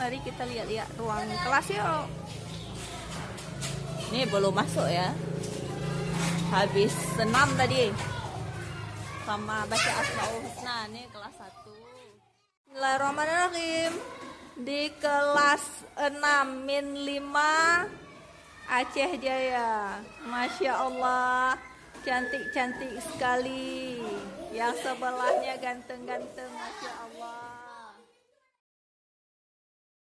Mari kita lihat-lihat ruang kelas yuk. Ini belum masuk ya. Habis senam tadi. Sama baca Asmaul Husna. Ini kelas 1. Bismillahirrahmanirrahim. Di kelas 6-5 Aceh Jaya. Masya Allah, cantik-cantik sekali. Yang sebelahnya ganteng-ganteng, Masya Allah.